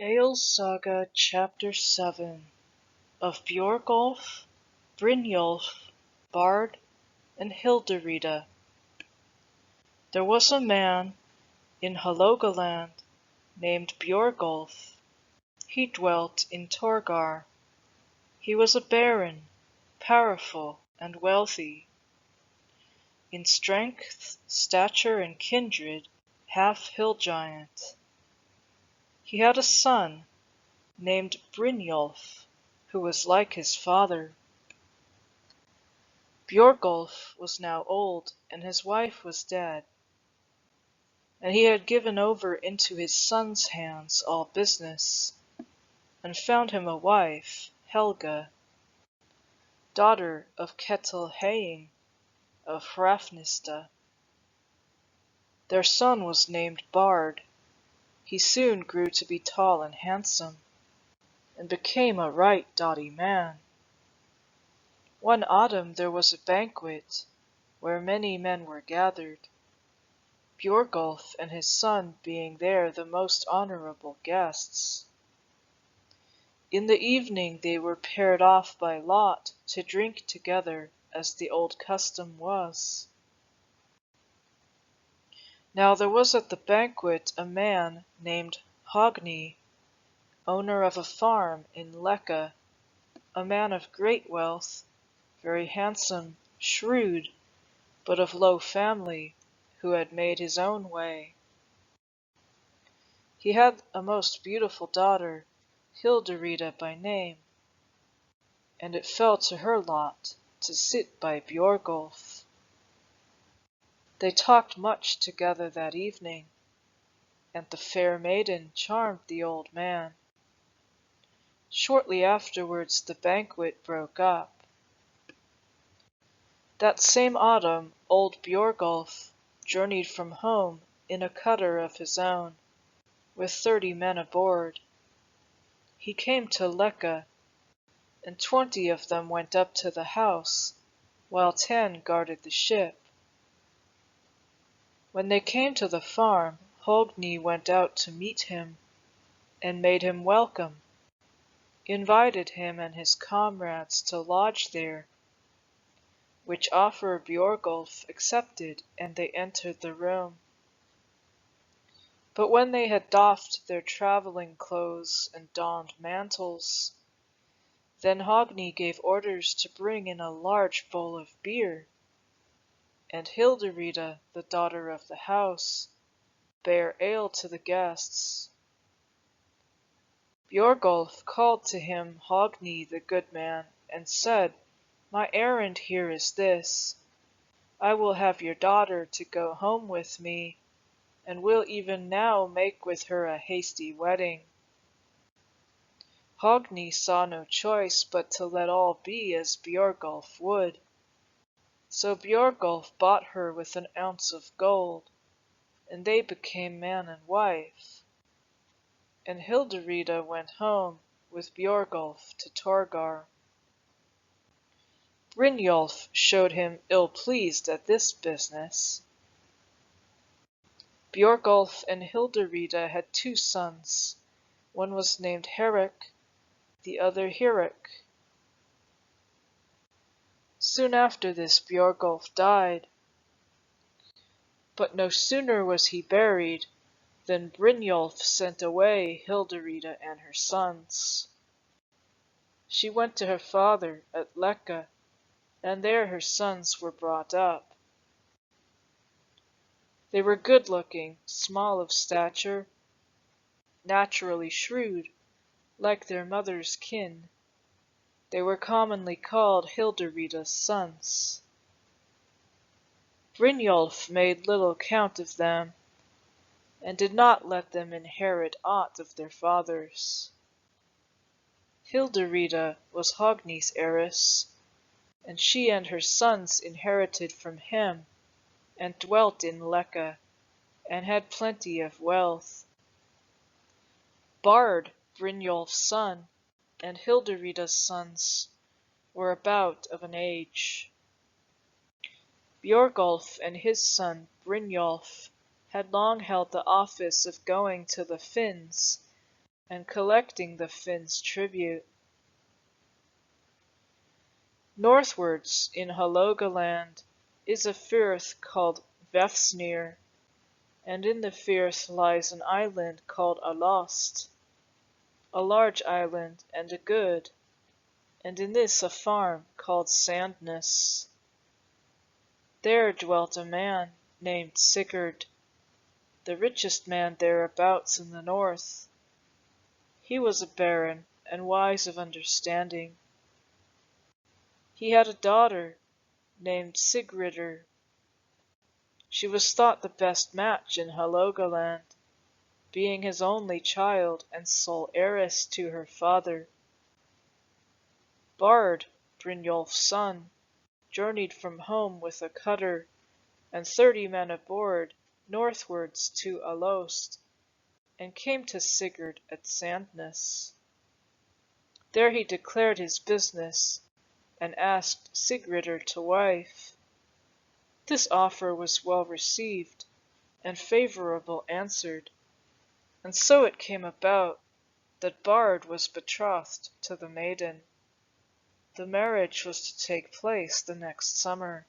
Egil Saga Chapter 7 of Björgulf, Brynjolf, Bard, and Hilderida. There was a man in Hålogaland named Björgulf. He dwelt in Torgar. He was a baron, powerful and wealthy. In strength, stature, and kindred, half hill giant. He had a son named Brynjolf, who was like his father. Björgulf was now old, and his wife was dead, and he had given over into his son's hands all business, and found him a wife, Helga, daughter of Ketil Haying of Hrafnista. Their son was named Bard. He soon grew to be tall and handsome, and became a right doughty man. One autumn there was a banquet, where many men were gathered, Björgulf and his son being there the most honourable guests. In the evening they were paired off by lot to drink together, as the old custom was. Now there was at the banquet a man named Hogni, owner of a farm in Leka, a man of great wealth, very handsome, shrewd, but of low family, who had made his own way. He had a most beautiful daughter, Hilderida by name, and it fell to her lot to sit by Björgulf. They talked much together that evening, and the fair maiden charmed the old man. Shortly afterwards the banquet broke up. That same autumn old Björgulf journeyed from home in a cutter of his own, with 30 men aboard. He came to Leka, and 20 of them went up to the house, while 10 guarded the ship. When they came to the farm, Hogni went out to meet him, and made him welcome, invited him and his comrades to lodge there, which offer Björgulf accepted, and they entered the room. But when they had doffed their travelling clothes and donned mantles, then Hogni gave orders to bring in a large bowl of beer, and Hilderida, the daughter of the house, bare ale to the guests. Björgulf called to him Hogni the good man, and said, "My errand here is this. I will have your daughter to go home with me, and will even now make with her a hasty wedding." Hogni saw no choice but to let all be as Björgulf would. So Björgulf bought her with an ounce of gold, and they became man and wife. And Hilderida went home with Björgulf to Torgar. Brynjolf showed him ill-pleased at this business. Björgulf and Hilderida had 2 sons. One was named Herrick, the other Hirik. Soon after this Björgulf died. But no sooner was he buried than Brynjolf sent away Hilderida and her sons. She went to her father at Leka, and there her sons were brought up. They were good-looking, small of stature, naturally shrewd, like their mother's kin. They were commonly called Hilderida's sons. Brynjolf made little count of them, and did not let them inherit aught of their fathers. Hilderida was Hogni's heiress, and she and her sons inherited from him, and dwelt in Leka, and had plenty of wealth. Bard, Brynjolf's son, and Hilderida's sons were about of an age. Björgulf and his son Brynjolf had long held the office of going to the Finns and collecting the Finns' tribute. Northwards in Hålogaland is a firth called Vefsnir, and in the firth lies an island called Alost, a large island and a good, and in this a farm called Sandness. There dwelt a man named Sigurd, the richest man thereabouts in the north. He was a baron and wise of understanding. He had a daughter named Sigridr. She was thought the best match in Hålogaland, being his only child and sole heiress to her father. Bard, Brynjolf's son, journeyed from home with a cutter and 30 men aboard northwards to Alost, and came to Sigurd at Sandness. There he declared his business, and asked Sigridr to wife. This offer was well received, and favourable answered, and so it came about that Bard was betrothed to the maiden. The marriage was to take place the next summer.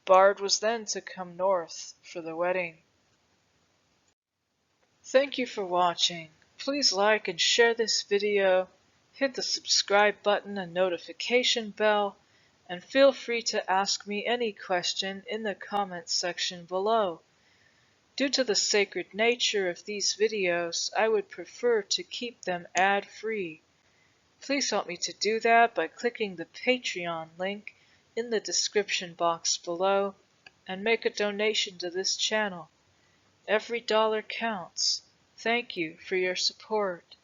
Bard was then to come north for the wedding. Thank you for watching. Please like and share this video, hit the subscribe button and notification bell, and feel free to ask me any question in the comments section below. Due to the sacred nature of these videos, I would prefer to keep them ad-free. Please help me to do that by clicking the Patreon link in the description box below and make a donation to this channel. Every dollar counts. Thank you for your support.